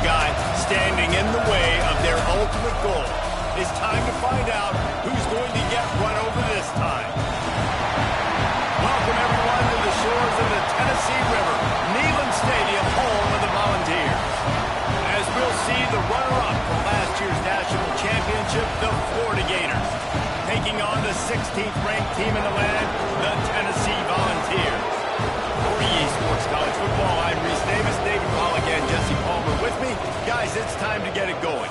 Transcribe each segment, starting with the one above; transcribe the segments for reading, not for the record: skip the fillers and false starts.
a guy standing in the way of their ultimate goal. It's time to find out who's going to get run over this time. Welcome, everyone, to the shores of the Tennessee River, Neyland Stadium, home of the Volunteers. As we'll see the runner-up from last year's national championship, the Florida Gators, taking on the 16th-ranked team in the land, the Tennessee Volunteers. For EA Sports College Football, I'm Reese Davis, David Pollack, and Jesse Palmer with me. Guys, it's time to get it going.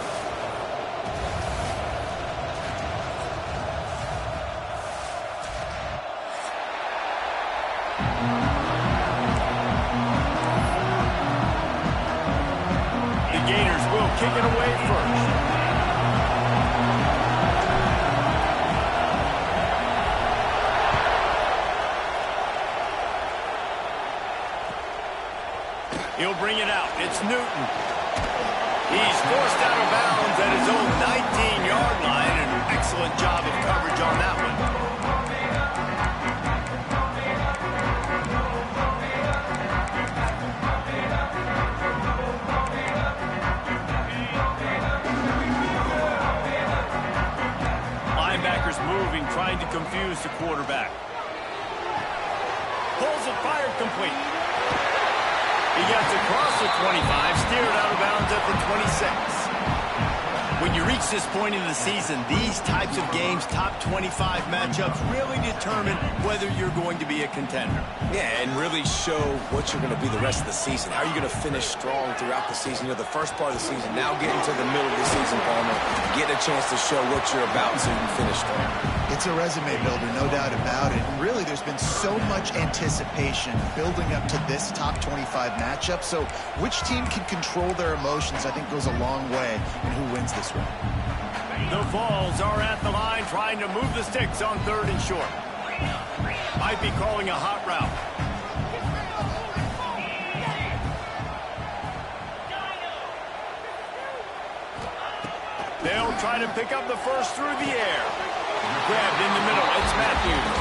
The Gators will kick it away first. He'll bring it out. It's Newton. He's forced out of bounds at his own 19-yard line. An excellent job of coverage on that one. Linebackers moving, trying to confuse the quarterback. Pulls it, fired complete. He gets across the 25, steered out of bounds at the 26. When you reach this point in the season, these types of games, top 25 matchups, really determine whether you're going to be a contender. Yeah, and really show what you're going to be the rest of the season. How are you going to finish strong throughout the season? You know, the first part of the season, now getting to the middle of the season, Palmer, get a chance to show what you're about so you can finish strong. It's a resume builder, no doubt about it. And really, there's been so much anticipation building up to this top 25 matchup. So which team can control their emotions, I think, goes a long way in who wins this one. The Vols are at the line trying to move the sticks on 3rd and short. Might be calling a hot route. They'll try to pick up the first through the air. Grabbed in the middle. It's Matthews.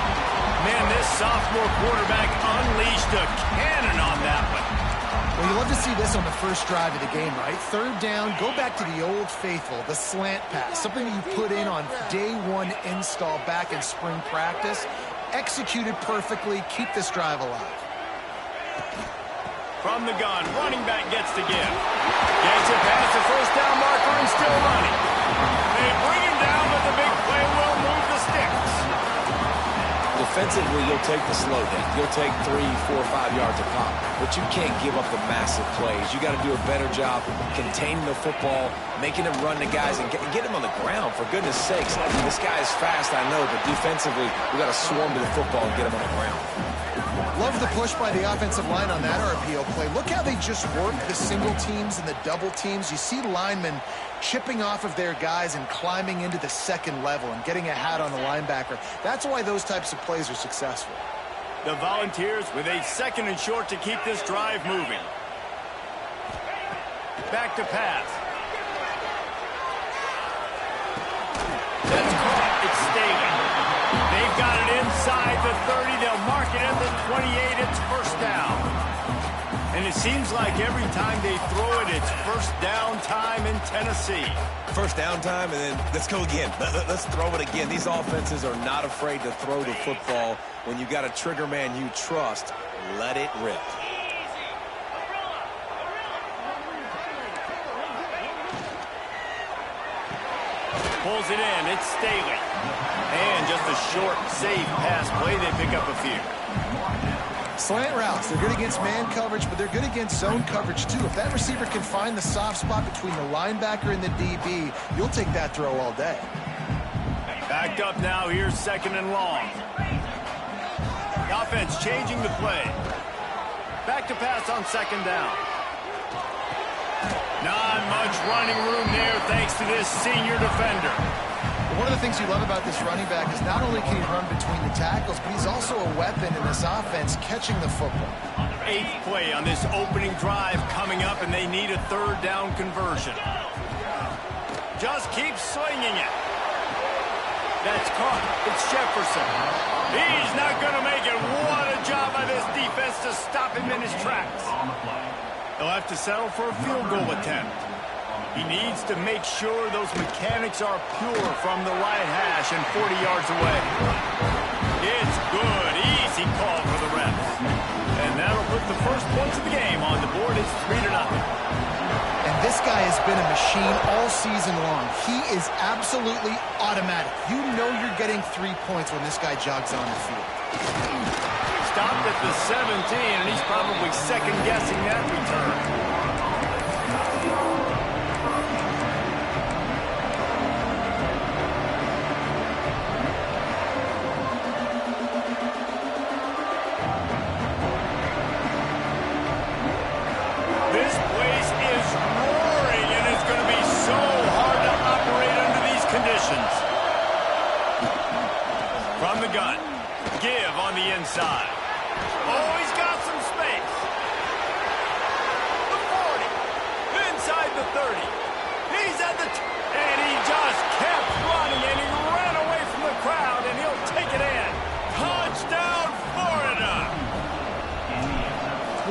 Man, this sophomore quarterback unleashed a cannon on that one. Well, you love to see this on the first drive of the game, right? 3rd down, go back to the old faithful, the slant pass, something that you put in on day one install back in spring practice. Executed perfectly, keep this drive alive. From the gun, running back gets to give. Gets it past the first down marker and still running. They bring him down, but the big play will move the sticks. Defensively, you'll take the slow down. You'll take 3, 4, 5 yards a pop. But you can't give up the massive plays. You got to do a better job containing the football, making him run the guys, and get him on the ground, for goodness sakes. This guy is fast, I know, but defensively, we got to swarm to the football and get him on the ground. Love the push by the offensive line on that RPO play. Look how they just work the single teams and the double teams. You see linemen chipping off of their guys and climbing into the second level and getting a hat on the linebacker. That's why those types of plays are successful. The Volunteers with a 2nd and short to keep this drive moving. Back to pass. That's caught. It's Staley. They've got it inside the 30. They'll mark it at the 28. It's first down. And it seems like every time they throw it, it's first down time in Tennessee. First down time, and then let's go again. Let's throw it again. These offenses are not afraid to throw the football. When you've got a trigger man you trust, let it rip. Pulls it in. It's Staley. And just a short, safe pass play. They pick up a few. Slant routes, they're good against man coverage, but they're good against zone coverage too. If that receiver can find the soft spot between the linebacker and the DB, you'll take that throw all day. Backed up now, here's 2nd and long. The offense changing the play. Back to pass on 2nd down. Not much running room there thanks to this senior defender. One of the things you love about this running back is not only can he run between the tackles, but he's also a weapon in this offense catching the football. 8th play on this opening drive coming up, and they need a 3rd down conversion. Just keep swinging it. That's caught. It's Jefferson. He's not going to make it. What a job by this defense to stop him in his tracks. He'll have to settle for a field goal attempt. He needs to make sure those mechanics are pure from the right hash and 40 yards away. It's good. Easy call for the refs. And that'll put the first points of the game on the board. It's 3-0. And this guy has been a machine all season long. He is absolutely automatic. You know you're getting 3 points when this guy jogs on the field. Stopped at the 17, and he's probably second-guessing that return. This place is roaring, and it's going to be so hard to operate under these conditions. From the gun, give on the inside. Oh, he's got some space. The 40. Inside the 30. He's at the... and he just kept running, and he ran away from the crowd, and he'll take it in. Touchdown, Florida!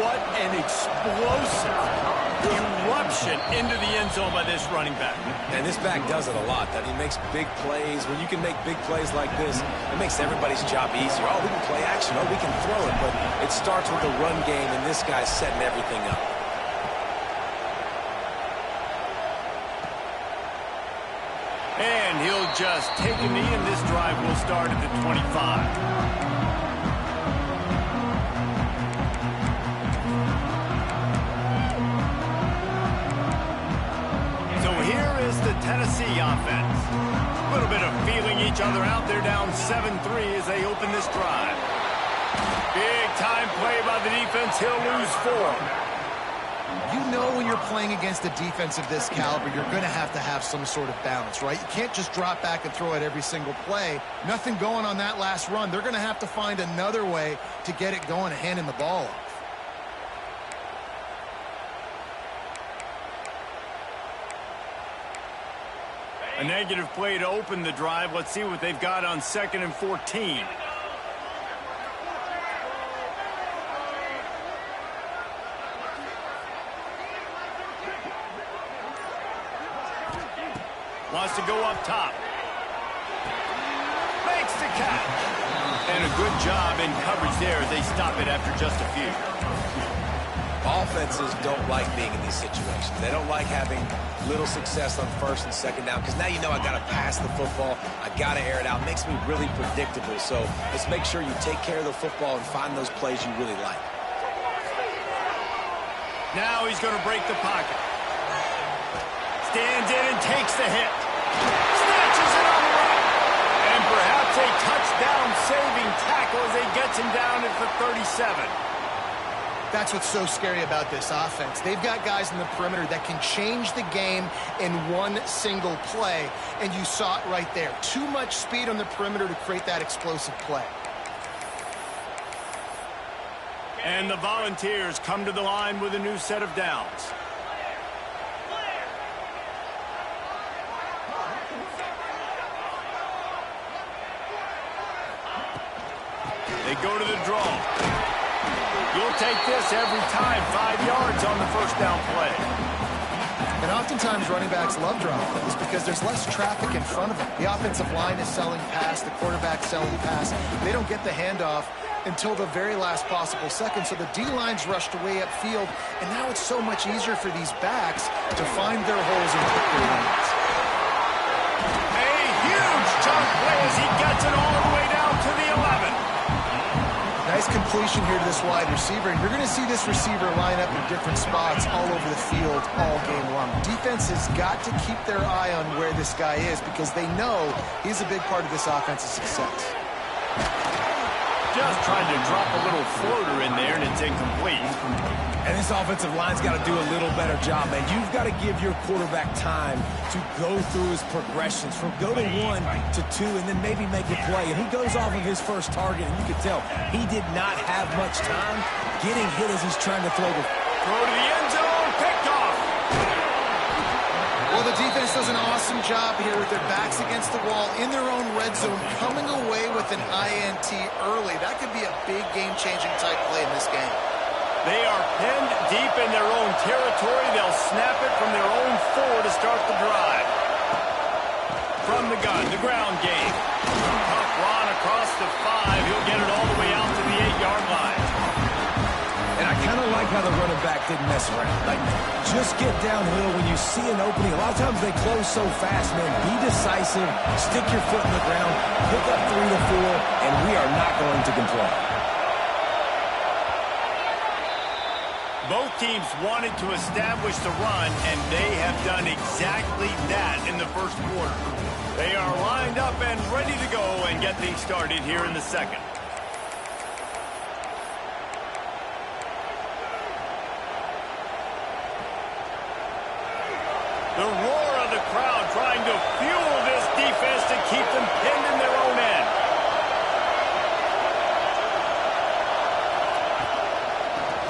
What an explosive eruption into the end zone by this running back. And this back does it a lot. That he makes big plays. When you can make big plays like this, it makes everybody's job easier. Oh, we can play action. Oh, we can throw it. But it starts with the run game, and this guy's setting everything up. And he'll just take a knee, and this drive will start at the 25. The Tennessee offense. A little bit of feeling each other out. They're down 7-3 as they open this drive. Big time play by the defense. He'll lose 4. You know when you're playing against a defense of this caliber, you're going to have some sort of balance, right? You can't just drop back and throw it every single play. Nothing going on that last run. They're going to have to find another way to get it going and handing the ball off. A negative play to open the drive. Let's see what they've got on 2nd and 14. Wants to go up top. Makes the catch. And a good job in coverage there as they stop it after just a few. Offenses don't like being in these situations. They don't like having little success on 1st and 2nd down because now you know I got to pass the football. I got to air it out. It makes me really predictable. So let's make sure you take care of the football and find those plays you really like. Now he's going to break the pocket. Stands in and takes the hit. Snatches it on the right. And perhaps a touchdown-saving tackle as he gets him down at the 37. That's what's so scary about this offense. They've got guys in the perimeter that can change the game in one single play, and you saw it right there. Too much speed on the perimeter to create that explosive play. And the Volunteers come to the line with a new set of downs. They go to the draw. You'll take this every time. 5 yards on the first down play. And oftentimes running backs love draw plays because there's less traffic in front of them. The offensive line is selling pass, the quarterback selling pass. They don't get the handoff until the very last possible second. So the D-line's rushed away upfield, and now it's so much easier for these backs to find their holes and pick their lanes. A huge chunk play as he gets it all the way down to the 11. Nice completion here to this wide receiver, and you're going to see this receiver line up in different spots all over the field all game long. Defense has got to keep their eye on where this guy is because they know he's a big part of this offense's success. Just trying to drop a little floater in there, and it's incomplete. And this offensive line's got to do a little better job, man. You've got to give your quarterback time to go through his progressions from go to 1 to 2 and then maybe make a play. And he goes off of his first target, and you can tell he did not have much time getting hit as he's trying to throw the... Throw to the end zone, picked off. Well, the defense does an awesome job here with their backs against the wall in their own red zone, coming away with an INT early. That could be a big game-changing type play in this game. They are pinned deep in their own territory, they'll snap it from their own 4 to start the drive. From the gun, the ground game. Tough run across the 5. He'll get it all the way out to the 8-yard line. And I kind of like how the running back didn't mess around. Like, just get downhill when you see an opening. A lot of times they close so fast, man. Be decisive, stick your foot in the ground, pick up 3 to 4, and we are not going to complain. Both teams wanted to establish the run, and they have done exactly that in the first quarter. They are lined up and ready to go and get things started here in the second. The roar of the crowd trying to fuel this defense to keep them pinned in their own end.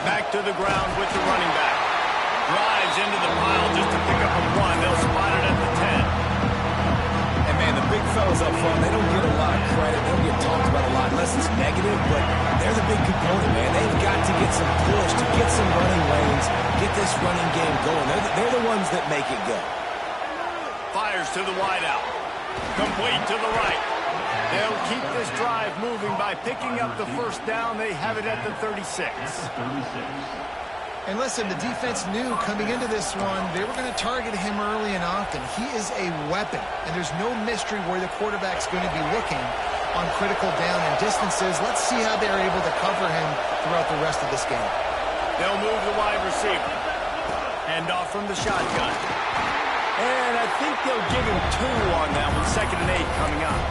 Back to the ground with the running back. Drives into the pile just to pick up a 1. They'll spot it at the 10. And, man, the big fellas up front, they don't get a lot of credit. They don't get talked about a lot unless it's negative, but they're the big component, man. They've got to get some push, to get some running lanes, get this running game going. They're the ones that make it go. Fires to the wideout. Complete to the right. They'll keep this drive moving by picking up the first down. They have it at the 36. And listen, the defense knew coming into this one, they were going to target him early and often. He is a weapon, and there's no mystery where the quarterback's going to be looking on critical down and distances. Let's see how they're able to cover him throughout the rest of this game. They'll move the wide receiver. Hand off from the shotgun. And I think they'll give him 2 on that one. 2nd and 8 coming up.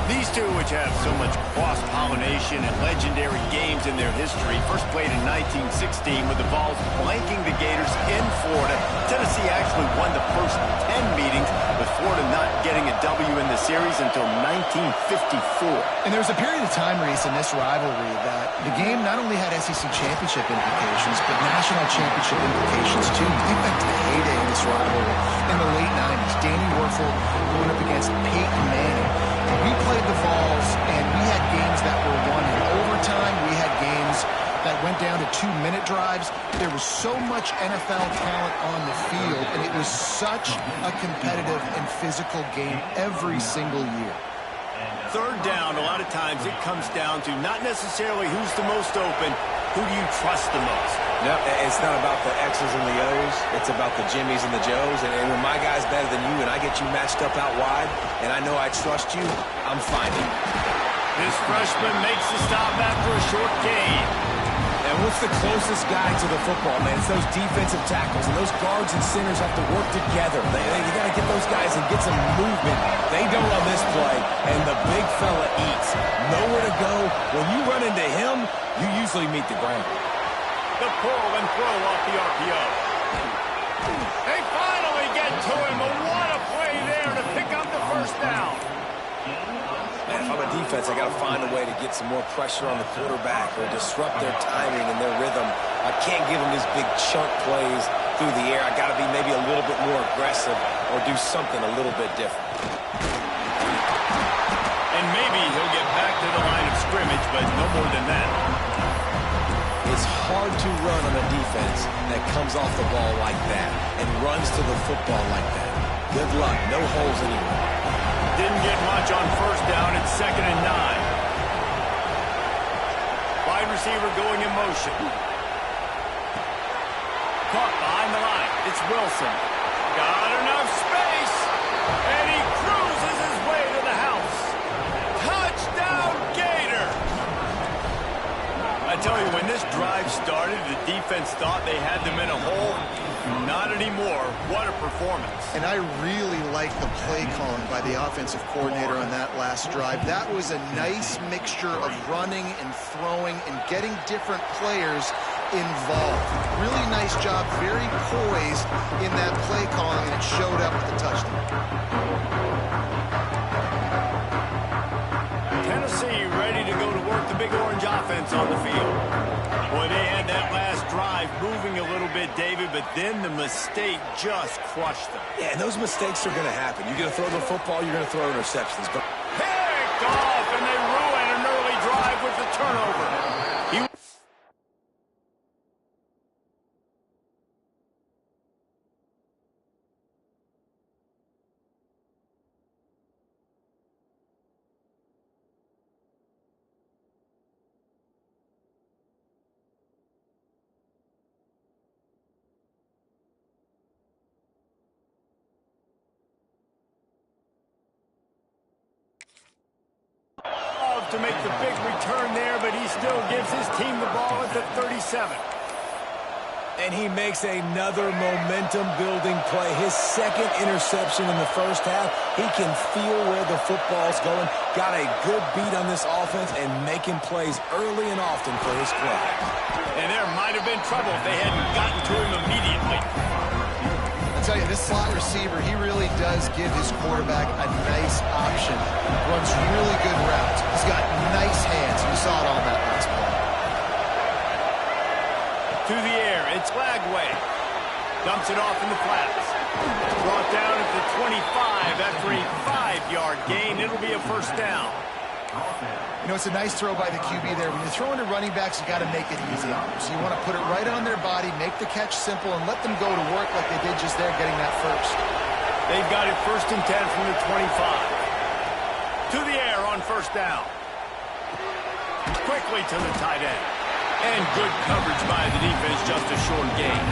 These two, which have so much cross-pollination and legendary games in their history, first played in 1916 with the Vols blanking the Gators in Florida. Tennessee actually won the first 10 meetings, with Florida not getting a W in the series until 1954. And there was a period of time, Reese, in this rivalry that the game not only had SEC championship implications, but national championship implications, too. Think back to the heyday of this rivalry in the late 90s. Danny Werfel going up against Peyton Manning. We played the Vols, and we had games that were won in overtime. We had games that went down to 2-minute drives. There was so much NFL talent on the field, and it was such a competitive and physical game every single year. Third down, a lot of times it comes down to not necessarily who's the most open, who do you trust the most? No, it's not about the X's and the O's. It's about the Jimmies and the Joes. And when my guy's better than you and I get you matched up out wide and I know I trust you, I'm finding. This freshman makes the stop after a short gain. And what's the closest guy to the football, man? It's those defensive tackles, and those guards and centers have to work together. They got to get those guys and get some movement. They don't on this play, and the big fella eats. Nowhere to go. When you run into him, you usually meet the ground. The pull and throw off the RPO. They finally get to him, but what a play there to pick up the first down. Man, if I'm a defense, I got to find a way to get some more pressure on the quarterback or disrupt their timing and their rhythm. I can't give them these big chunk plays through the air. I got to be maybe a little bit more aggressive or do something a little bit different. And maybe he'll get back to the line of scrimmage, but no more than that. It's hard to run on a defense that comes off the ball like that and runs to the football like that. Good luck. No holes anywhere. Didn't get much on first down. It's 2nd and 9. Wide receiver going in motion. Caught behind the line. It's Wilson. Got enough space. And he cruises his way to the house. Touchdown, Gator! I tell you, when this drive started, the defense thought they had them in a hole. Not anymore. What a performance. And I really like the play calling by the offensive coordinator on that last drive. That was a nice mixture of running and throwing and getting different players involved. Really nice job, very poised in that play calling, and it showed up with the touchdown. Tennessee ready to go to work the Big Orange offense on the field. Boy, they had that last drive moving a little bit, David, but then the mistake just crushed them. Yeah, and those mistakes are going to happen. You're going to throw the football, you're going to throw interceptions. But picked off, and they ruin an early drive with the turnover. to make the big return there, but he still gives his team the ball at the 37. And he makes another momentum-building play. His second interception in the first half. He can feel where the football's going. Got a good beat on this offense and making plays early and often for his club. And there might have been trouble if they hadn't gotten to him immediately. I'll tell you, this slot receiver, he really does give his quarterback a nice option. Runs really good routes. He's got nice hands. We saw it on that last play. To the air, it's Lagway. Dumps it off in the flats. Brought down at the 25 after a 5-yard gain. It'll be a first down. You know, it's a nice throw by the QB there. When you're throwing to running backs, you got to make it easy on them. So you want to put it right on their body, make the catch simple, and let them go to work like they did just there, getting that first. They've got it 1st and 10 from the 25. To the air on first down. Quickly to the tight end. And good coverage by the defense, just a short gain.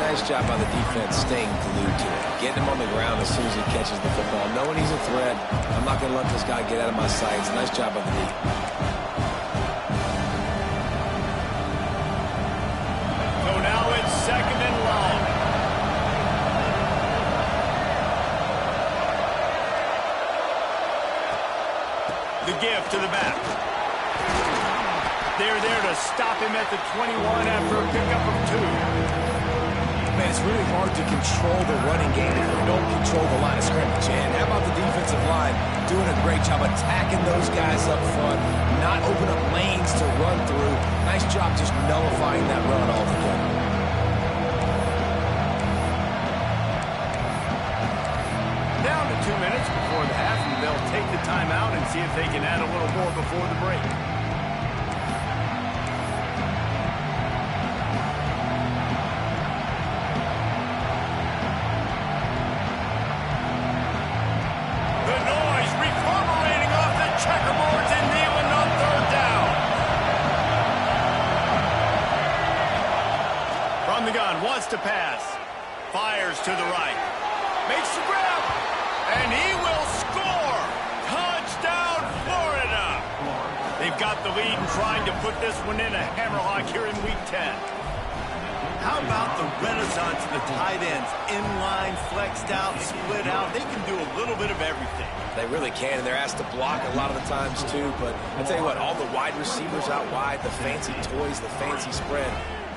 Nice job by the defense staying glued to it. Getting him on the ground as soon as he catches the football. Knowing he's a threat, I'm not going to let this guy get out of my sights. Nice job by the D. So now it's 2nd and long. The give to the back. They're there to stop him at the 21 after a pickup of 2. Man, it's really hard to control the running game if you don't control the line of scrimmage. And how about the defensive line doing a great job attacking those guys up front, not open up lanes to run through. Nice job just nullifying that run altogether. Down to 2 minutes before the half, and they'll take the timeout and see if they can add a little more before the break. Checkerboards and Neyland on 3rd down. From the gun, wants to pass. Fires to the right. Makes the grab. And he will score. Touchdown, Florida. They've got the lead and trying to put this one in a hammerlock here in Week 10. How about the renaissance of the tight ends? Inline, flexed out, split out. They can do a little bit of everything. They really can, and they're asked to block a lot of the times, too. But I tell you what, all the wide receivers out wide, the fancy toys, the fancy spread.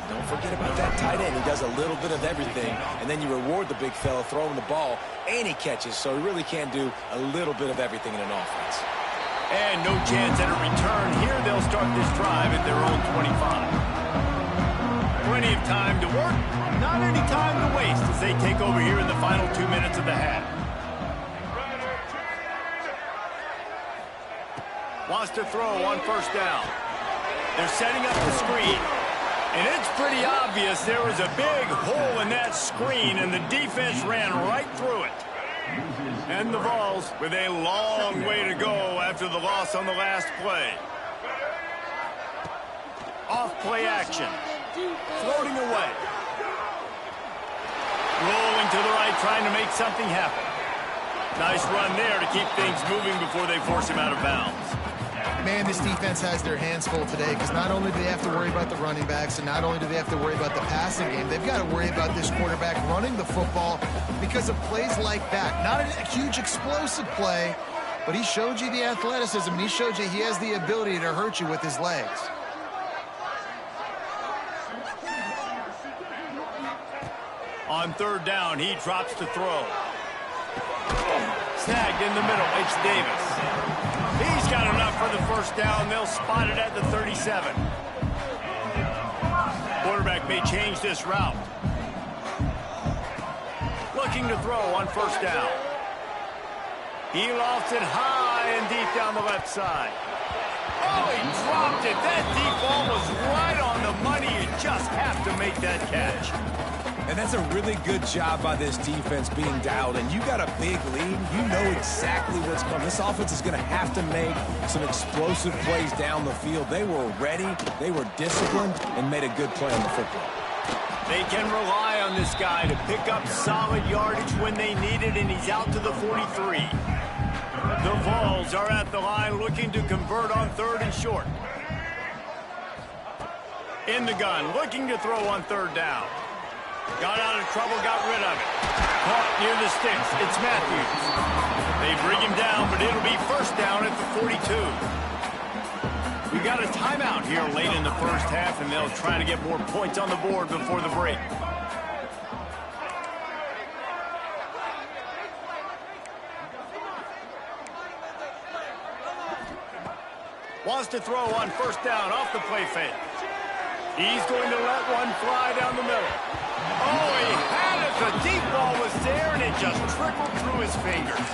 Don't forget about that tight end. He does a little bit of everything, and then you reward the big fella throwing the ball, and he catches. So he really can do a little bit of everything in an offense. And no chance at a return here. They'll start this drive at their own 25. Plenty of time to work, not any time to waste as they take over here in the final 2 minutes of the half. Wants to throw on first down. They're setting up the screen. And it's pretty obvious there was a big hole in that screen, and the defense ran right through it. And the Vols with a long way to go after the loss on the last play. Off play action. Floating away. Rolling to the right, trying to make something happen. Nice run there to keep things moving before they force him out of bounds. Man, this defense has their hands full today because not only do they have to worry about the running backs and not only do they have to worry about the passing game, they've got to worry about this quarterback running the football because of plays like that. Not a huge explosive play, but he showed you the athleticism, and he showed you he has the ability to hurt you with his legs. On third down, he drops to throw. Snagged in the middle, it's Davis. He's got enough for the first down. They'll spot it at the 37. Quarterback may change this route. Looking to throw on first down. He lofts it high and deep down the left side. Oh, he dropped it. That deep ball was right on the money. You just have to make that catch. And that's a really good job by this defense being dialed in. You got a big lead. You know exactly what's coming. This offense is going to have to make some explosive plays down the field. They were ready, they were disciplined, and made a good play on the football. They can rely on this guy to pick up solid yardage when they need it, and he's out to the 43. The Vols are at the line looking to convert on 3rd and short. In the gun, looking to throw on 3rd down. Got out of trouble, got rid of it. Caught near the sticks. It's Matthews. They bring him down, but it'll be 1st down at the 42. We got a timeout here late in the first half, and they'll try to get more points on the board before the break. Wants to throw on 1st down off the play fake. He's going to let one fly down the middle. Oh, he had it. The deep ball was there, and it just trickled through his fingers.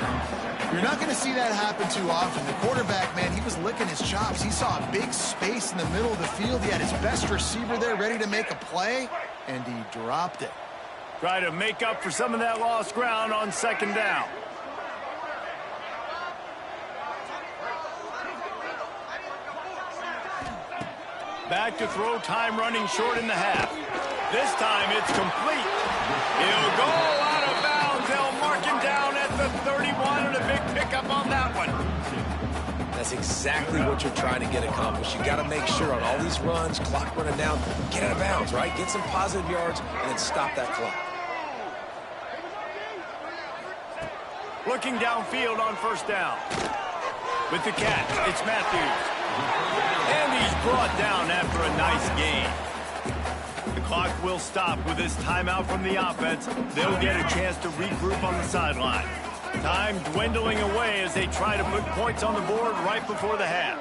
You're not going to see that happen too often. The quarterback, man, he was licking his chops. He saw a big space in the middle of the field. He had his best receiver there ready to make a play, and he dropped it. Try to make up for some of that lost ground on 2nd down. Back to throw, time running short in the half. This time it's complete. He'll go out of bounds. They'll mark him down at the 31, and a big pickup on that one. That's exactly what you're trying to get accomplished. You got to make sure on all these runs, clock running down, get out of bounds, right? Get some positive yards, and then stop that clock. Looking downfield on 1st down. With the catch, it's Matthews. And he's brought down after a nice gain. The clock will stop with this timeout from the offense. They'll get a chance to regroup on the sideline. Time dwindling away as they try to put points on the board right before the half.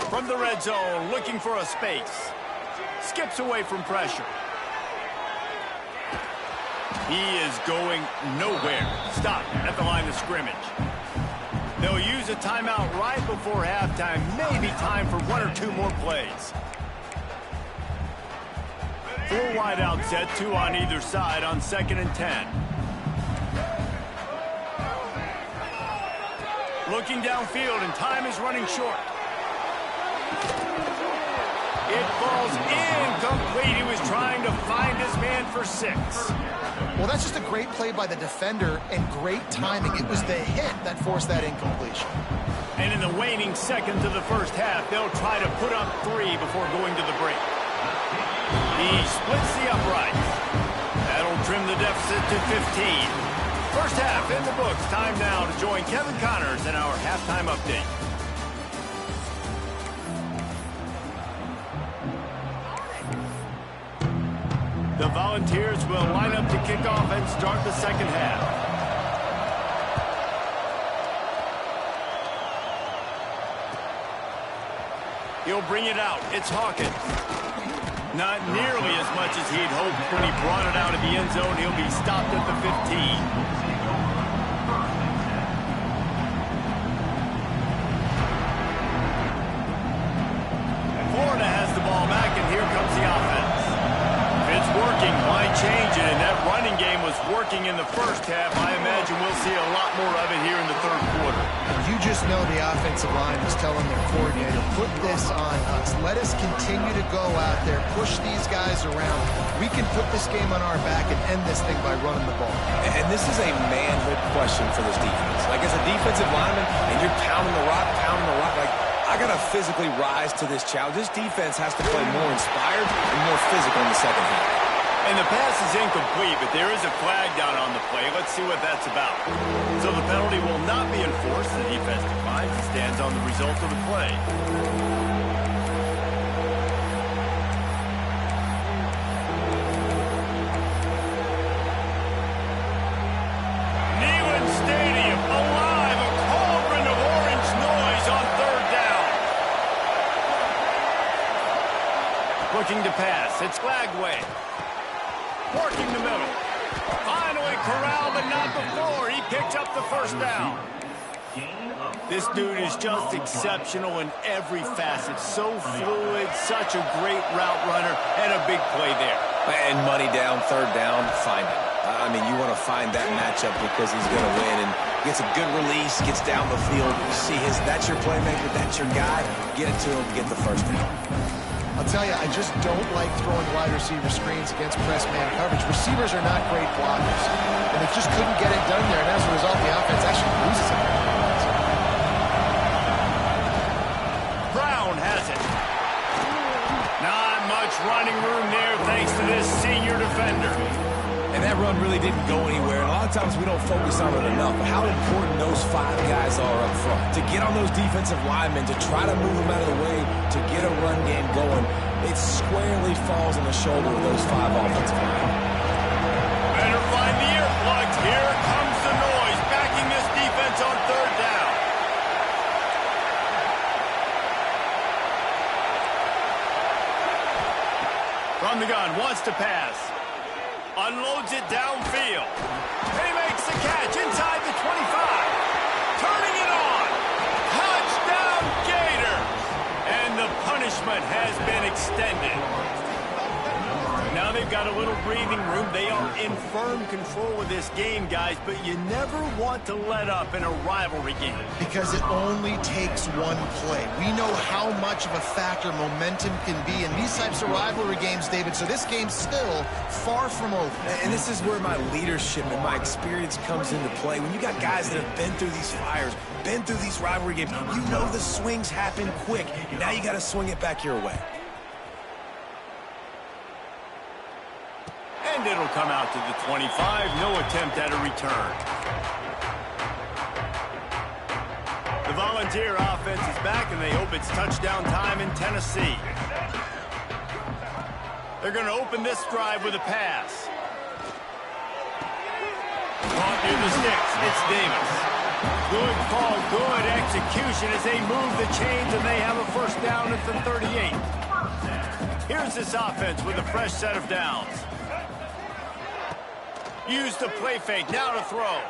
From the red zone, looking for a space. Skips away from pressure. He is going nowhere. Stop at the line of scrimmage. They'll use a timeout right before halftime. Maybe time for 1 or 2 more plays. 4 wide out set, 2 on either side on 2nd and 10. Looking downfield, and time is running short. It falls incomplete. He was trying to find his man for 6. Well, that's just a great play by the defender and great timing. It was the hit that forced that incompletion. And in the waning seconds of the first half, they'll try to put up 3 before going to the break. He splits the uprights. That'll trim the deficit to 15. First half in the books. Time now to join Kevin Connors in our halftime update. The Volunteers will line up to kick off and start the second half. He'll bring it out. It's Hawkins. Not nearly as much as he'd hoped when he brought it out of the end zone. He'll be stopped at the 15. Florida has the ball back, and here comes the offense. It's working. Why change it? And that running game was working in the first half. I imagine we'll see a lot more of it here in the third quarter. You just know the offensive line was telling their coordinator, put this on us. Let us continue to go out there, push these guys around. We can put this game on our back and end this thing by running the ball. And this is a manhood question for this defense. Like, as a defensive lineman, and you're pounding the rock, like, I got to physically rise to this challenge. This defense has to play more inspired and more physical in the second half. And the pass is incomplete, but there is a flag down on the play. Let's see what that's about. So the penalty will not be enforced. The defense declines and stands on the result of the play. Neyland Stadium alive, a cauldron of orange noise on 3rd down. Looking to pass. It's Lagway. Working the middle. Finally corralled, but not before. He picks up the 1st down. This dude is just exceptional in every facet. So fluid, such a great route runner, and a big play there. And money down, 3rd down, find it. I mean, you want to find that matchup because he's going to win and gets a good release, gets down the field. You see that's your playmaker, that's your guy. Get it to him, get the first down. I'll tell you, I just don't like throwing wide receiver screens against press man coverage. Receivers are not great blockers, and they just couldn't get it done there, and as a result, the offense actually loses it. Brown has it. Not much running room there thanks to this senior defender. And that run really didn't go anywhere. And a lot of times we don't focus on it enough. But how important those 5 guys are up front. To get on those defensive linemen, to try to move them out of the way, to get a run game going, it squarely falls on the shoulder of those 5 offensive linemen. Better find the earplugs. Here comes the noise, backing this defense on 3rd down. From the gun, wants to pass. Unloads it downfield. He makes the catch inside the 25. Turning it on. Touchdown, Gator. And the punishment has been extended. Now they've got a little breathing room. They are in firm control of this game, guys, but you never want to let up in a rivalry game. Because it only takes one play. We know how much of a factor momentum can be in these types of rivalry games, David, so this game's still far from over. And this is where my leadership and my experience comes into play. When you got guys that have been through these fires, been through these rivalry games, you know the swings happen quick. Now you got to swing it back your way. And it'll come out to the 25. No attempt at a return. The Volunteer offense is back, and they hope it's touchdown time in Tennessee. They're going to open this drive with a pass. Caught near the sticks. It's Davis. Good call, good execution as they move the chains, and they have a first down at the 38. Here's this offense with a fresh set of downs. Use the play fake, now to throw.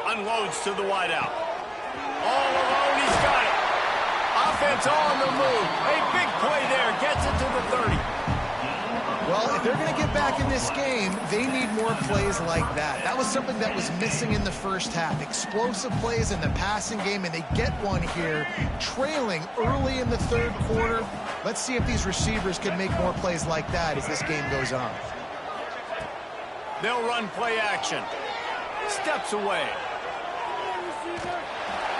Unloads to the wideout. All alone, he's got it. Offense on the move. A big play there, gets it to the 30. Well, if they're going to get back in this game, they need more plays like that. That was something that was missing in the first half. Explosive plays in the passing game, and they get one here, trailing early in the 3rd quarter. Let's see if these receivers can make more plays like that as this game goes on. They'll run play action. Steps away.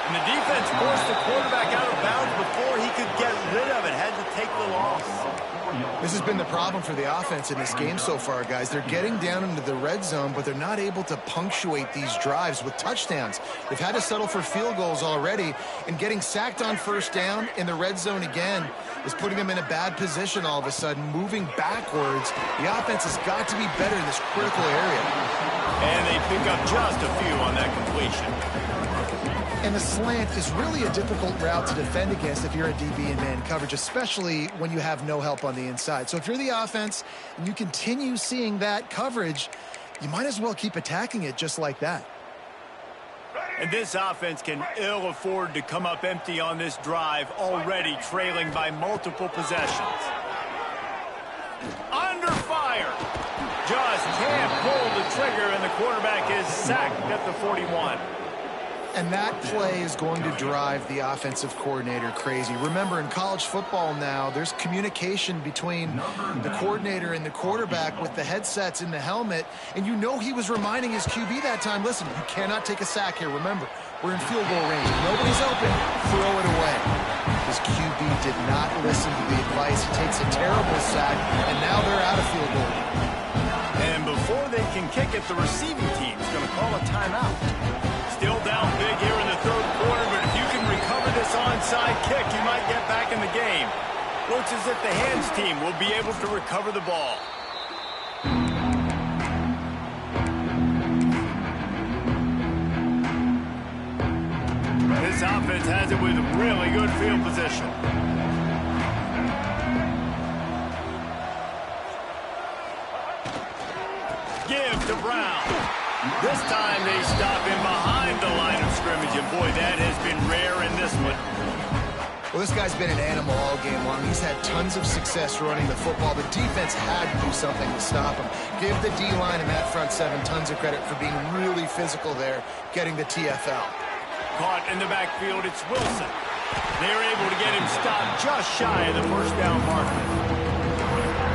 And the defense forced the quarterback out of bounds before he could get rid of it. Had to take the loss. This has been the problem for the offense in this game so far, guys. They're getting down into the red zone, but they're not able to punctuate these drives with touchdowns. They've had to settle for field goals already, and getting sacked on 1st down in the red zone again is putting them in a bad position all of a sudden, moving backwards. The offense has got to be better in this critical area. And they pick up just a few on that completion. And the slant is really a difficult route to defend against if you're a DB in man coverage, especially when you have no help on the inside. So if you're the offense and you continue seeing that coverage, you might as well keep attacking it just like that. And this offense can ill afford to come up empty on this drive, already trailing by multiple possessions. Under fire. Just can't pull the trigger, and the quarterback is sacked at the 41. And that play is going to drive the offensive coordinator crazy. Remember, in college football now, there's communication between the coordinator and the quarterback with the headsets in the helmet, and you know he was reminding his QB that time, listen, you cannot take a sack here. Remember, we're in field goal range. If nobody's open, throw it away. His QB did not listen to the advice. He takes a terrible sack, and now they're out of field goal. And before they can kick it, the receiving team is going to call a timeout. Still down big here in the 3rd quarter, but if you can recover this onside kick, you might get back in the game. Looks as if the hands team will be able to recover the ball. This offense has it with really good field position. Give to Brown. This time they stop him behind the line of scrimmage, and boy, that has been rare in this one. Well, this guy's been an animal all game long. He's had tons of success running the football. The defense had to do something to stop him. Give the D-line and that front seven tons of credit for being really physical there, getting the TFL. Caught in the backfield, it's Wilson. They're able to get him stopped just shy of the first down marker.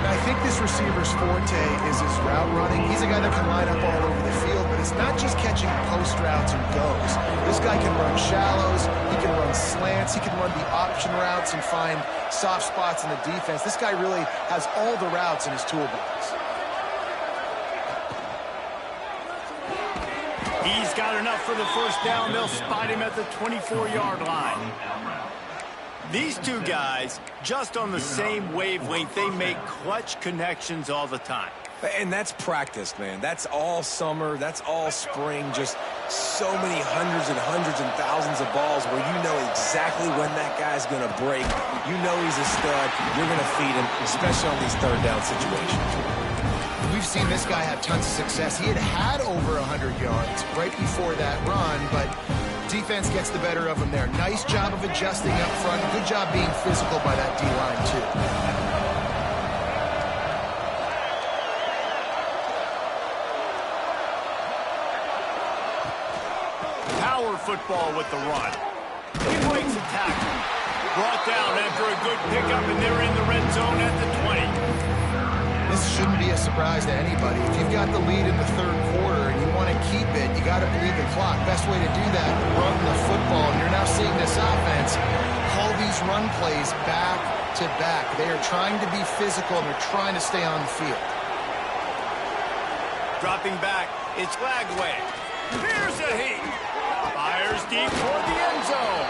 I think this receiver's forte is his route running. He's a guy that can line up all over the field, but it's not just catching post routes and goes. This guy can run shallows, he can run slants, he can run the option routes and find soft spots in the defense. This guy really has all the routes in his toolbox. He's got enough for the first down. They'll spot him at the 24-yard line. These two guys, just on the same wavelength, they make clutch connections all the time. And that's practice, man. That's all summer. That's all spring. Just so many hundreds and thousands of balls where you know exactly when that guy's going to break. You know he's a stud. You're going to feed him, especially on these third down situations. We've seen this guy have tons of success. He had over 100 yards right before that run, but defense gets the better of him there. Nice job of adjusting up front. Good job being physical by that D-line, too. Power football with the run. He breaks a tackle. Brought down after a good pickup, and they're in the red zone at the 20. This shouldn't be a surprise to anybody. If you've got the lead in the third quarter and you want to keep it, you got to bleed the clock. Best way to do that, run the football. And you're now seeing this offense call these run plays back to back. They are trying to be physical, and they're trying to stay on the field. Dropping back, it's Lagway. Here's a heat. Fires deep toward the end zone.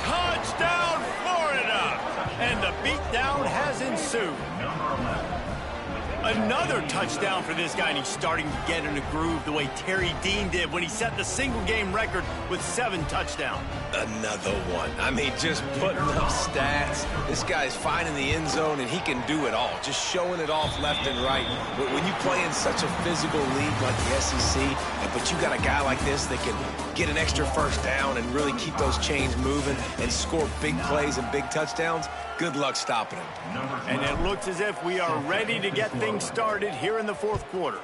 Touchdown, Florida! And the beatdown has ensued. Another touchdown for this guy, and he's starting to get in a groove the way Terry Dean did when he set the single-game record with 7 touchdowns. Another one. I mean, just putting up stats. This guy's finding the end zone, and he can do it all. Just showing it off left and right. But when you play in such a physical league like the SEC, but you got a guy like this that can get an extra first down and really keep those chains moving and score big plays and big touchdowns, good luck stopping him. And it looks as if we are ready to get things started here in the fourth quarter.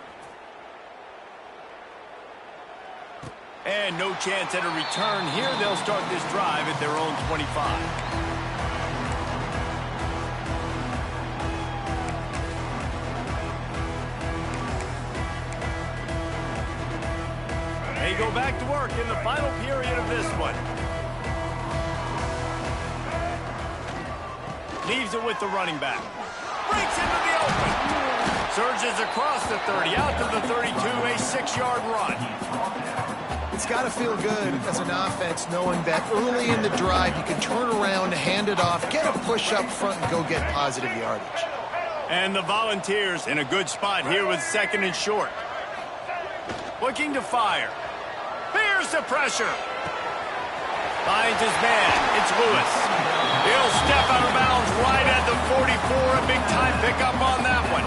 And no chance at a return here. They'll start this drive at their own 25. They go back to work in the final period of this one. Leaves it with the running back. Breaks into the open. Surges across the 30, out to the 32, a 6-yard run. It's got to feel good as an offense knowing that early in the drive you can turn around, hand it off, get a push up front, and go get positive yardage. And the Volunteers in a good spot here with 2nd and short. Looking to fire. Here's the pressure. Finds his man. It's Lewis. He'll step out of bounds right at the 44. A big-time pickup on that one.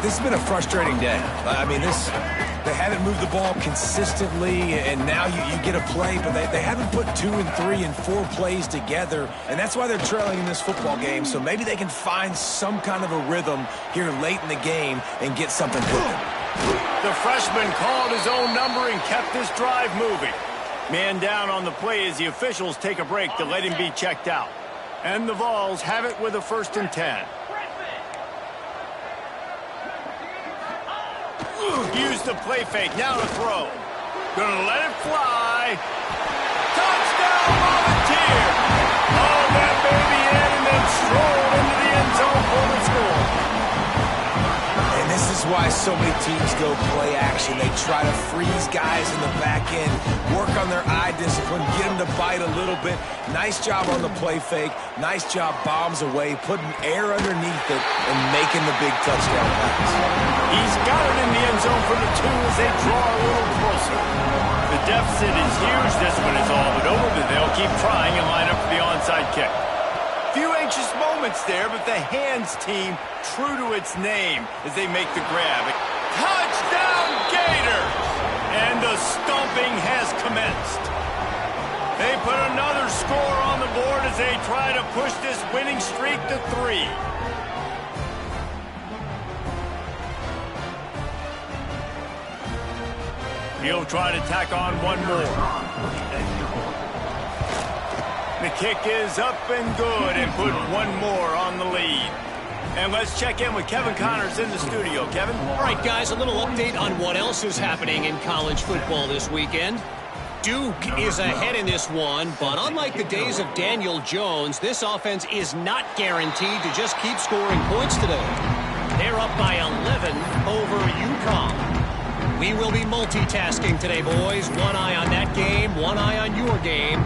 This has been a frustrating day. I mean, they haven't moved the ball consistently, and now you get a play, but they haven't put 2 and 3 and 4 plays together, and that's why they're trailing in this football game. So maybe they can find some kind of a rhythm here late in the game and get something cooking. The freshman called his own number and kept this drive moving. Man down on the play as the officials take a break to let him be checked out. And the Vols have it with a 1st and 10. Use the play fake, now to throw. Gonna let it fly. Touchdown, Volunteer! Oh, that baby in and then strolled into the end zone for the score. And this is why so many teams go play action. They try to freeze guys in the back end, work on their eye discipline, get them to bite a little bit. Nice job on the play fake. Nice job bombs away, putting air underneath it and making the big touchdown pass. He's got it in the end zone for the 2 as they draw a little closer. The deficit is huge. This one is all but over, but they'll keep trying and line up for the onside kick. Few anxious moments there, but the hands team true to its name as they make the grab. Touchdown, Gators! And the stomping has commenced. They put another score on the board as they try to push this winning streak to 3. He'll try to tack on one more. The kick is up and good and put one more on the lead. And let's check in with Kevin Connors in the studio. Kevin? All right, guys, a little update on what else is happening in college football this weekend. Duke is ahead in this one, but unlike the days of Daniel Jones, this offense is not guaranteed to just keep scoring points today. They're up by 11 over UConn. We will be multitasking today, boys. One eye on that game, one eye on your game.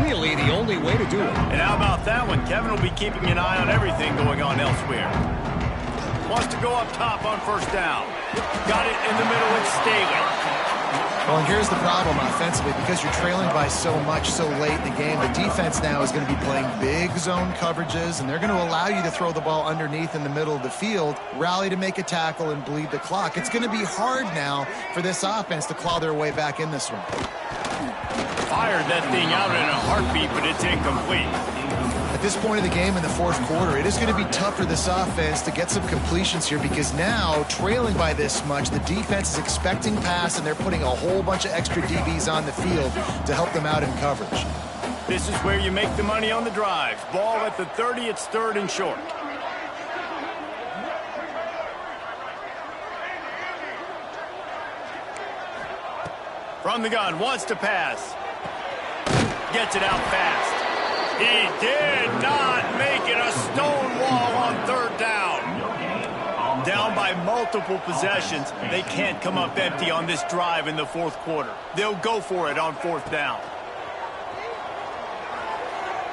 Really the only way to do it. And how about that one? Kevin will be keeping an eye on everything going on elsewhere. Wants to go up top on first down. Got it in the middle with Staley. Well, and here's the problem offensively. Because you're trailing by so much so late in the game, the defense now is going to be playing big zone coverages, and they're going to allow you to throw the ball underneath in the middle of the field, rally to make a tackle, and bleed the clock. It's going to be hard now for this offense to claw their way back in this one. Fired that thing out in a heartbeat, but it's incomplete. At this point of the game in the fourth quarter, it is going to be tough for this offense to get some completions here because now, trailing by this much, the defense is expecting pass, and they're putting a whole bunch of extra DBs on the field to help them out in coverage. This is where you make the money on the drives. Ball at the 30, it's third and short. From the gun, wants to pass. Gets it out fast. He did not make it a stone wall on third down. Down by multiple possessions, they can't come up empty on this drive in the fourth quarter. They'll go for it on fourth down.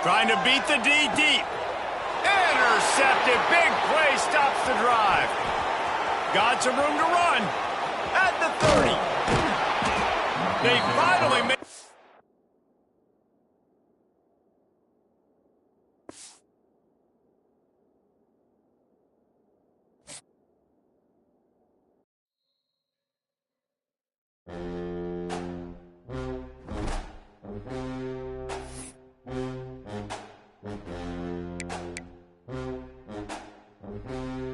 Trying to beat the D deep. Intercepted. Big play stops the drive. Got some room to run at the 30. They finally made...